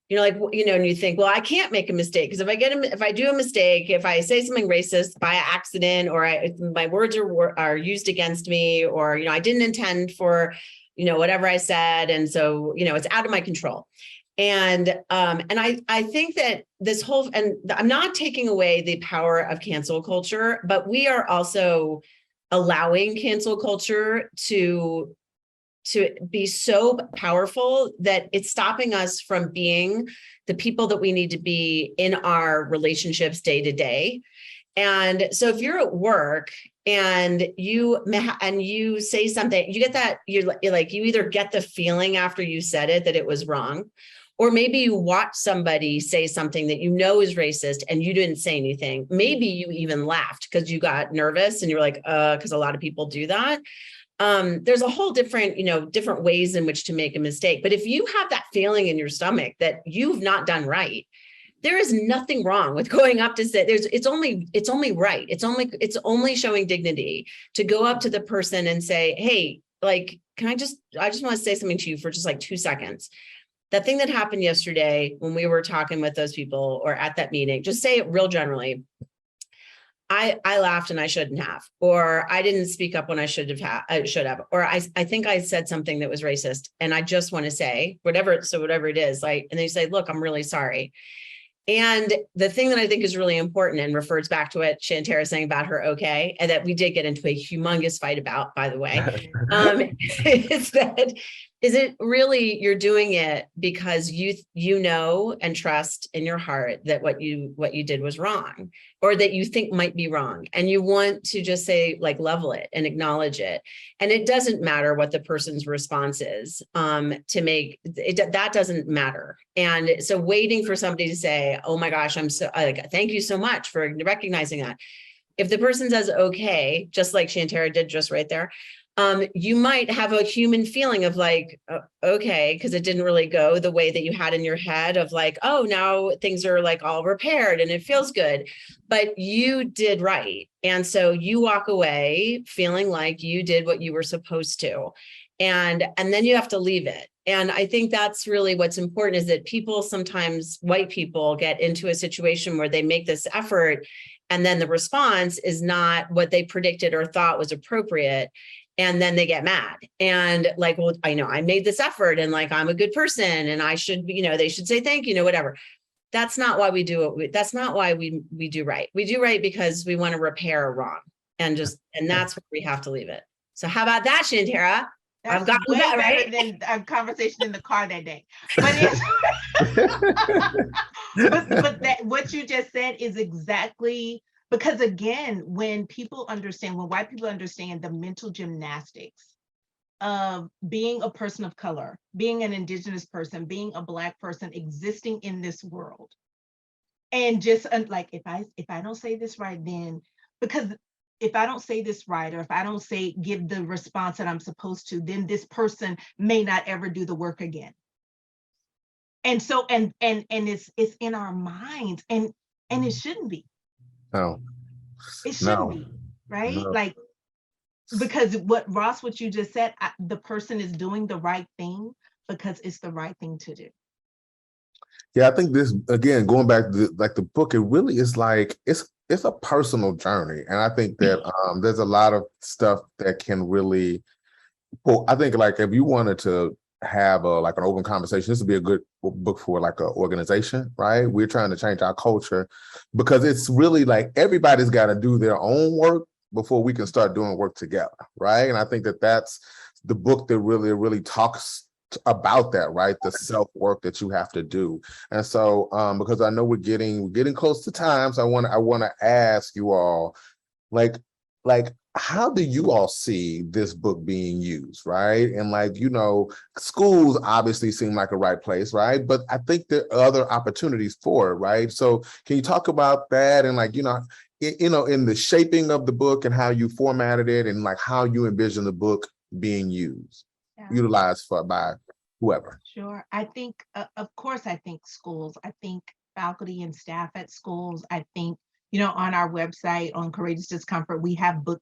you think, well, I can't make a mistake, because if I do a mistake, if I say something racist by accident, or my words are used against me, or I didn't intend for whatever I said, and so it's out of my control. And I think that this whole, and I'm not taking away the power of cancel culture, but we are also allowing cancel culture to be so powerful that it's stopping us from being the people that we need to be in our relationships day to day. And so if you're at work and you say something, you get that, you either get the feeling after you said it that it was wrong, or maybe you watch somebody say something that is racist and you didn't say anything. Maybe you even laughed because you got nervous and you're like, because a lot of people do that. There's a whole different ways in which to make a mistake. But if you have that feeling in your stomach that you've not done right, there is nothing wrong with going up to say, it's only right. It's only showing dignity to go up to the person and say, hey, I just want to say something to you for just 2 seconds. That thing that happened yesterday when we were talking with those people or at that meeting, just say it real generally. I laughed and I shouldn't have, or I didn't speak up when I should have, or I think I said something that was racist, and I just want to say whatever it is, and they say, look, I'm really sorry. And the thing that I think is really important and refers back to what Shanterra is saying about her okay, and that we did get into a humongous fight about, by the way, is it really you're doing it because you know and trust in your heart that what you did was wrong, or that you think might be wrong, and you want to just say level it and acknowledge it. And it doesn't matter what the person's response is, to make it, that doesn't matter. And so waiting for somebody to say, oh my gosh, I'm so thank you so much for recognizing that. If the person says okay, just like Shanterra did just right there, you might have a human feeling of okay, because it didn't really go the way that you had in your head of oh, now things are all repaired and it feels good, but you did right. And so you walk away feeling like you did what you were supposed to. And then you have to leave it. And I think that's really what's important, is that people, sometimes white people, get into a situation where they make this effort and then the response is not what they predicted or thought was appropriate. And then they get mad and well, I know I made this effort and I'm a good person and I should be, they should say thank you, whatever. That's not why we do it. That's not why we do right. We do right because we want to repair a wrong, and that's where we have to leave it. So how about that, Shanterra? I've got way better right than a conversation in the car that day. But what you just said is exactly. Because again, when white people understand the mental gymnastics of being a person of color, being an Indigenous person, being a Black person, existing in this world, and just if I don't say this right, then because if I don't say this right, or if I don't give the response that I'm supposed to, then this person may not ever do the work again. And so and it's in our minds, and it shouldn't be. No, it shouldn't be, right? No. Because what you just said, the person is doing the right thing because it's the right thing to do. Yeah, I think this, again, going back to the book, it really is it's a personal journey. And I think that there's a lot of stuff that can really, I think if you wanted to have like an open conversation. This would be a good book for like an organization, right? We're trying to change our culture because it's really like everybody's got to do their own work before we can start doing work together, right? And I think that that's the book that really talks about that, right? The self work that you have to do. And so because I know we're getting close to time, so I want to ask you all, like how do you all see this book being used, right? And like, you know, schools obviously seem like a right place, right? But I think there are other opportunities for it, right? So can you talk about that and like, you know, in the shaping of the book and how you formatted it and like how you envision the book being used, utilized by whoever? Sure. I think, of course, I think schools, I think faculty and staff at schools, I think, you know, on our website on Courageous Discomfort, we have book,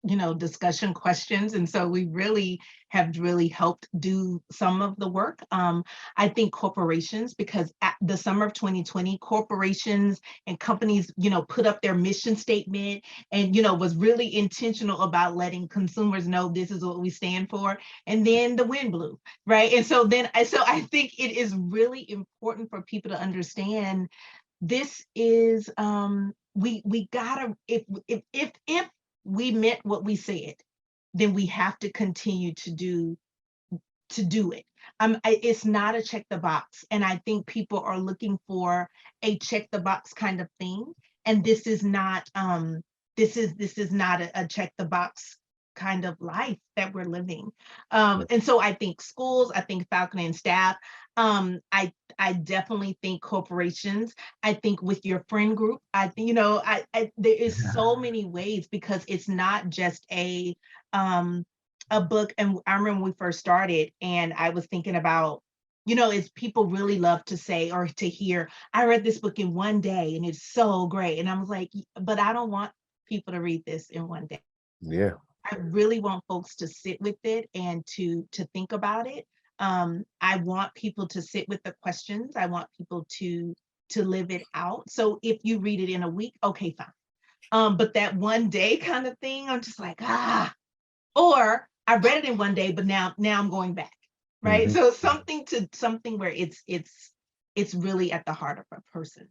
you know, discussion questions. And so we really have helped do some of the work. I think corporations, because at the summer of 2020, corporations and companies, you know, put up their mission statement and, you know, was really intentional about letting consumers know this is what we stand for. And then the wind blew, right? And so I think it is really important for people to understand this is, we gotta, if we meant what we said, then we have to continue to do it. It's not a check the box. And I think people are looking for a check the box kind of thing. And this is not this is not a check the box kind of life that we're living. And so I think schools, I think faculty and staff, I definitely think corporations, I think with your friend group, I think, you know, there is so many ways because it's not just a book. And I remember when we first started and I was thinking about, you know, is people really love to say or to hear, I read this book in one day and it's so great. And I was like, but I don't want people to read this in one day. Yeah. I really want folks to sit with it and to think about it. I want people to sit with the questions. I want people to live it out. So if you read it in a week, okay, fine. But that one day kind of thing, I'm just like, or I read it in one day, but now I'm going back, right? Mm-hmm. So something where it's really at the heart of a person.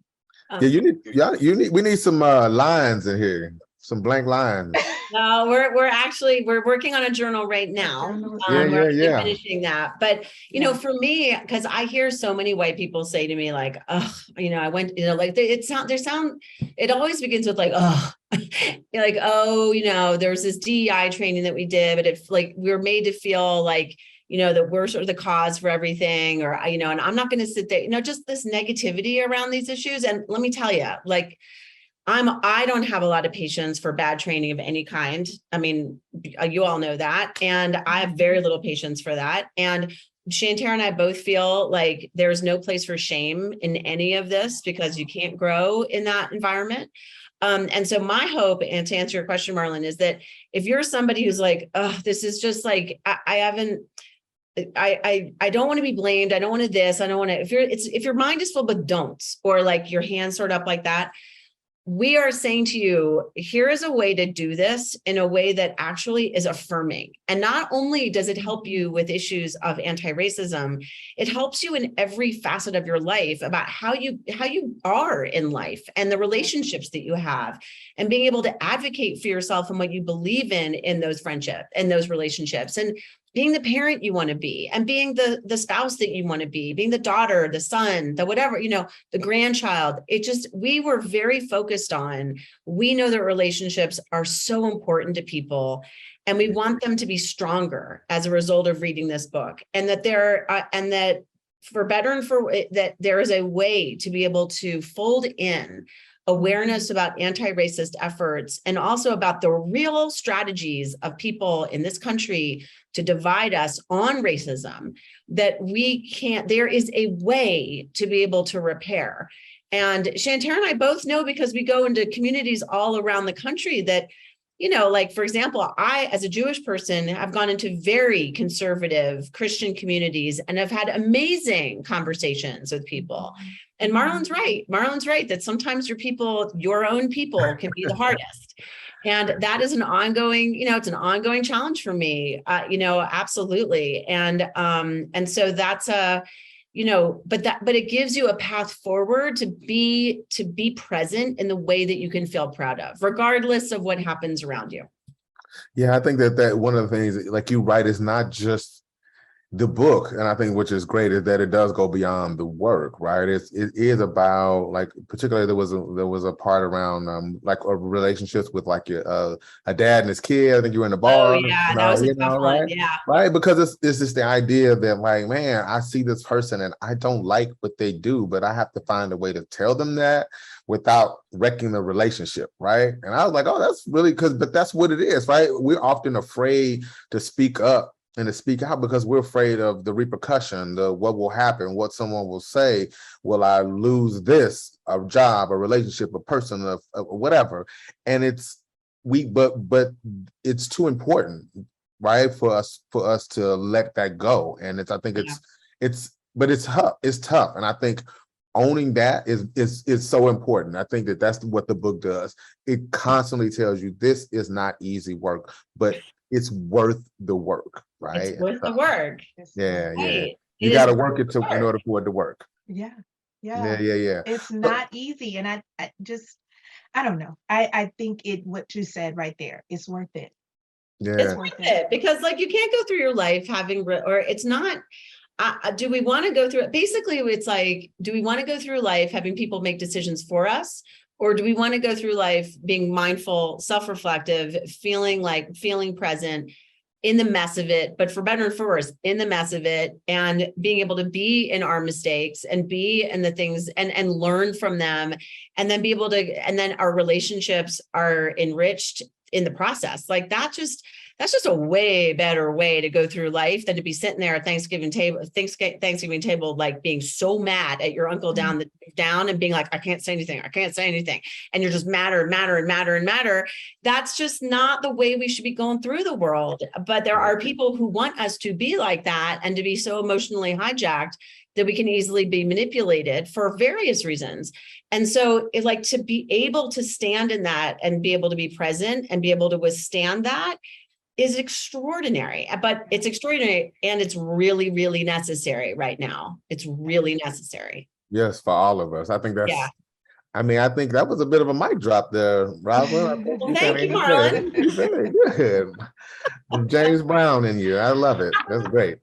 Yeah, we need some lines in here, some blank lines. No, we're working on a journal right now. We're actually finishing that. But you know, for me, because I hear so many white people say to me, like, oh, you know, I went, you know, like it always begins with like, oh, you're like, oh, you know, there's this DEI training that we did, but it's like we were made to feel like, you know, that we're sort of the cause for everything, or, you know, and I'm not going to sit there, you know, just this negativity around these issues. And let me tell you, like, I don't have a lot of patience for bad training of any kind. I mean, you all know that. And I have very little patience for that. And Shanterra and I both feel like there's no place for shame in any of this because you can't grow in that environment. And so my hope, and to answer your question, Marlon, is that if you're somebody who's like, oh, this is just like, I don't want to be blamed. I don't want to this. I don't want to, if your mind is filled with don'ts or like your hands sort up like that, we are saying to you, here is a way to do this in a way that actually is affirming. And not only does it help you with issues of anti-racism, it helps you in every facet of your life about how you are in life and the relationships that you have and being able to advocate for yourself and what you believe in those friendships and those relationships. And being the parent you want to be and being the spouse that you want to be, being the daughter, the son, the whatever, you know, the grandchild. We were very focused on, we know that relationships are so important to people and we want them to be stronger as a result of reading this book. And that that for better and for that there is a way to be able to fold in awareness about anti-racist efforts and also about the real strategies of people in this country to divide us on racism, that there is a way to be able to repair. And Shanterra and I both know, because we go into communities all around the country, that, you know, like, for example, I, as a Jewish person, have gone into very conservative Christian communities and have had amazing conversations with people. And Marlon's right that sometimes your own people can be the hardest. And that is an ongoing, it's an ongoing challenge for me, absolutely. And so that's but it gives you a path forward to be present in the way that you can feel proud of, regardless of what happens around you. Yeah, I think that one of the things, like you write, is not just the book, and I think which is great is that it does go beyond the work, right? It is about, like, particularly there was a part around like relationships with like a dad and his kid. I think you were in the bar. Oh yeah, that was a tough one. Right? Yeah, Right, because it's just the idea that, like, man, I see this person and I don't like what they do, but I have to find a way to tell them that without wrecking the relationship, right? And I was like, oh, that's really, but that's what it is, right? We're often afraid to speak up and to speak out because we're afraid of the repercussion, what will happen, what someone will say. Will I lose this, a job, a relationship, a person, whatever? And but it's too important, right, for us to let that go. And I think but it's tough. It's tough, and I think owning that is so important. I think that's what the book does. It constantly tells you this is not easy work, but it's worth the work, right? it's worth the work. Yeah, Right. yeah. You got to work it in order for it to work. Yeah. Yeah. It's not easy. And I don't know. I think what you said right there, it's worth it. Yeah. It's worth it because, like, you can't go through your life or it's not, do we want to go through it? Basically, it's like, do we want to go through life having people make decisions for us? Or do we want to go through life being mindful, self-reflective, feeling present in the mess of it, but for better and for worse, in the mess of it, and being able to be in our mistakes and be in the things and learn from them, and then and then our relationships are enriched in the process. Like that's just a way better way to go through life than to be sitting there at Thanksgiving table, like being so mad at your uncle down and being like, I can't say anything. And you're just madder. That's just not the way we should be going through the world. But there are people who want us to be like that and to be so emotionally hijacked that we can easily be manipulated for various reasons. And so to be able to stand in that and be able to be present and be able to withstand that is extraordinary, but it's extraordinary and it's really, really necessary right now. It's really necessary. Yes, for all of us. I think that's, yeah. I mean, I think that was a bit of a mic drop there, Rosalind. Well, thank you, Marlon. Very good. James Brown in you. I love it. That's great.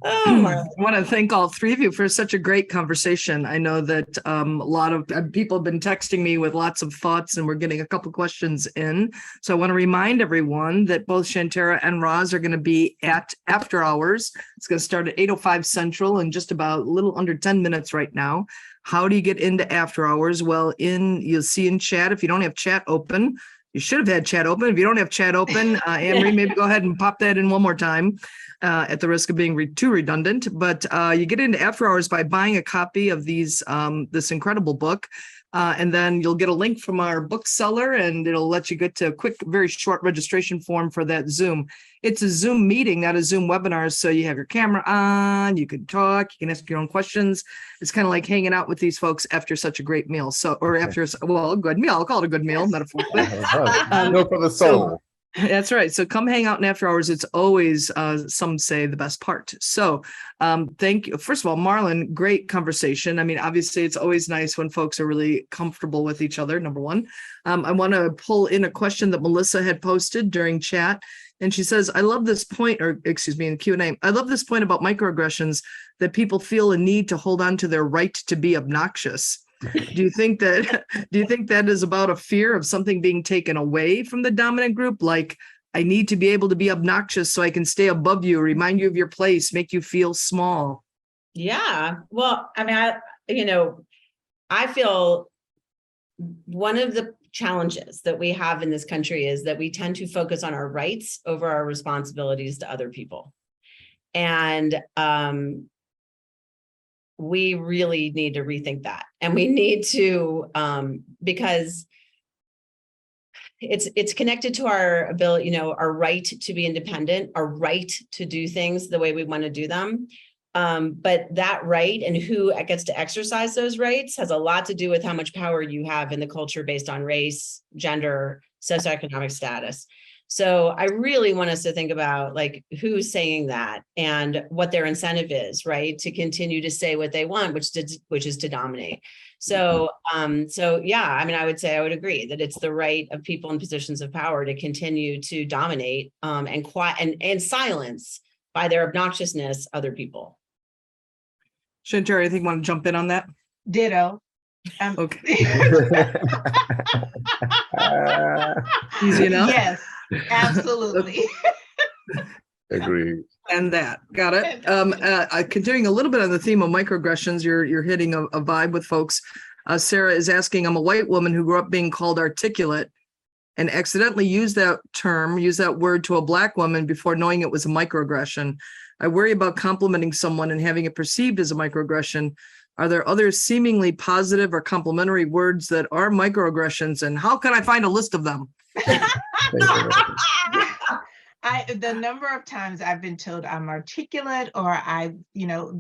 I want to thank all three of you for such a great conversation. I know that a lot of people have been texting me with lots of thoughts, and we're getting a couple questions in. So I want to remind everyone that both Shanterra and Roz are going to be at After Hours. It's going to start at 8:05 Central in just about a little under 10 minutes right now. How do you get into After Hours? Well, you'll see in chat, if you don't have chat open, you should have had chat open. If you don't have chat open, Anne-Marie, maybe go ahead and pop that in one more time. At the risk of being too redundant, but you get into After Hours by buying a copy of this incredible book, and then you'll get a link from our bookseller, and it'll let you get to a quick, very short registration form for that Zoom. It's a Zoom meeting, not a Zoom webinar, so you have your camera on, you can talk, you can ask your own questions. It's kind of like hanging out with these folks after such a great meal. A good meal. I'll call it a good meal, metaphorically. Go for the soul. That's right. So come hang out in After Hours. It's always, some say, the best part. So thank you. First of all, Marlon, great conversation. I mean, obviously, it's always nice when folks are really comfortable with each other, number one. I want to pull in a question that Melissa had posted during chat. And she says, I love this point, in Q&A, I love this point about microaggressions, that people feel a need to hold on to their right to be obnoxious. Do you think that is about a fear of something being taken away from the dominant group? Like, I need to be able to be obnoxious so I can stay above you, remind you of your place, make you feel small. Yeah. Well, I mean, I feel one of the challenges that we have in this country is that we tend to focus on our rights over our responsibilities to other people. And we really need to rethink that. And we need to, because it's connected to our ability, our right to be independent, our right to do things the way we want to do them. But that right and who gets to exercise those rights has a lot to do with how much power you have in the culture based on race, gender, socioeconomic status. So I really want us to think about like who's saying that and what their incentive is, right? To continue to say what they want, which is to dominate. So, yeah, I mean, I would agree that it's the right of people in positions of power to continue to dominate and silence by their obnoxiousness other people. Shanterra, I think you want to jump in on that? Ditto. Okay. Easy enough? Yes, absolutely. Agreed. And that, got it. Continuing a little bit on the theme of microaggressions, you're hitting a vibe with folks. Sarah is asking, I'm a white woman who grew up being called articulate and accidentally used that word to a Black woman before knowing it was a microaggression. I worry about complimenting someone and having it perceived as a microaggression. Are there other seemingly positive or complimentary words that are microaggressions, and how can I find a list of them? The number of times I've been told I'm articulate, or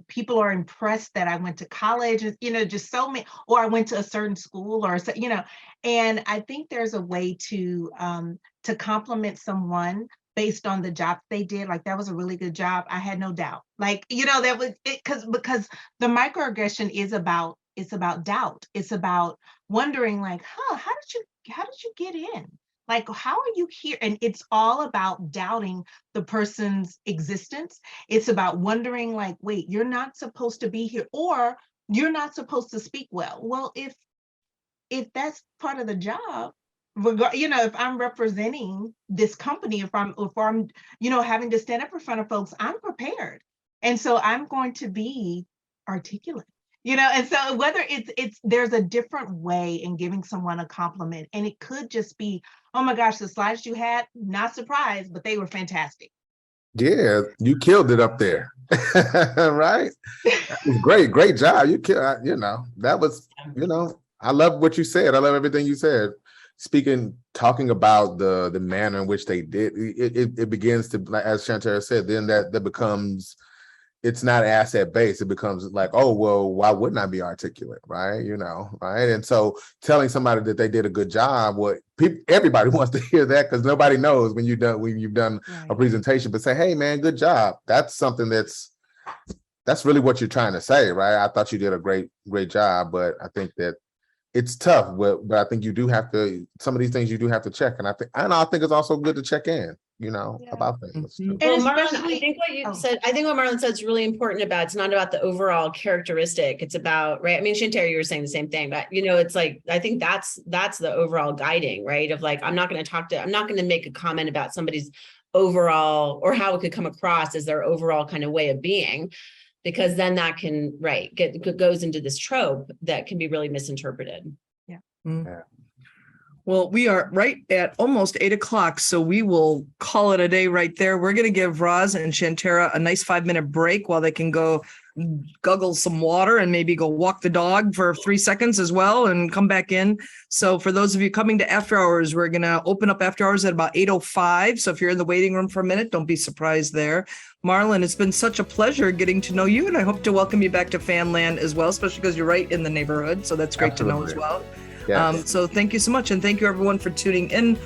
people are impressed that I went to college, just so many, or I went to a certain school, or and I think there's a way to compliment someone based on the job they did. Like, that was a really good job. I had no doubt. Like, that was it, because the microaggression is about doubt. It's about wondering, like, how did you get in? Like, how are you here? And it's all about doubting the person's existence. It's about wondering, like, wait, you're not supposed to be here, or you're not supposed to speak well. Well, if that's part of the job, if I'm representing this company, if I'm having to stand up in front of folks, I'm prepared. And so I'm going to be articulate. And so whether there's a different way in giving someone a compliment, and it could just be, oh my gosh, the slides you had, not surprised, but they were fantastic. Yeah, you killed it up there. Right? That was great job. You killed, that was, I love what you said. I love everything you said. Talking about the manner in which they did, it begins to, as Shanterra said, then that becomes, it's not asset based. It becomes like, oh, well, why wouldn't I be articulate? Right. Right. And so telling somebody that they did a good job, everybody wants to hear that, because nobody knows when you've done right. A presentation, but say, hey man, good job. That's something that's really what you're trying to say. Right. I thought you did a great job, but I think that it's tough, but I think you do have to, some of these things you do have to check. And I think it's also good to check in, about things. Well, Marlon, I think what Marlon said is really important about, it's not about the overall characteristic. It's about, right. I mean, Shanterra, you were saying the same thing, but it's like, I think that's the overall guiding, right? Of like, I'm not going to make a comment about somebody's overall, or how it could come across as their overall kind of way of being, because then that can, goes into this trope that can be really misinterpreted. Yeah. Yeah. Well, we are right at almost 8 o'clock, so we will call it a day right there. We're going to give Roz and Shanterra a nice 5-minute break while they can go guggle some water and maybe go walk the dog for 3 seconds as well and come back in. So for those of you coming to after hours, we're going to open up after hours at about 8:05. So if you're in the waiting room for a minute, don't be surprised there. Marlon, it's been such a pleasure getting to know you, and I hope to welcome you back to Fanland as well, especially because you're right in the neighborhood. So that's great to know as well. Yes. So thank you so much. And thank you everyone for tuning in.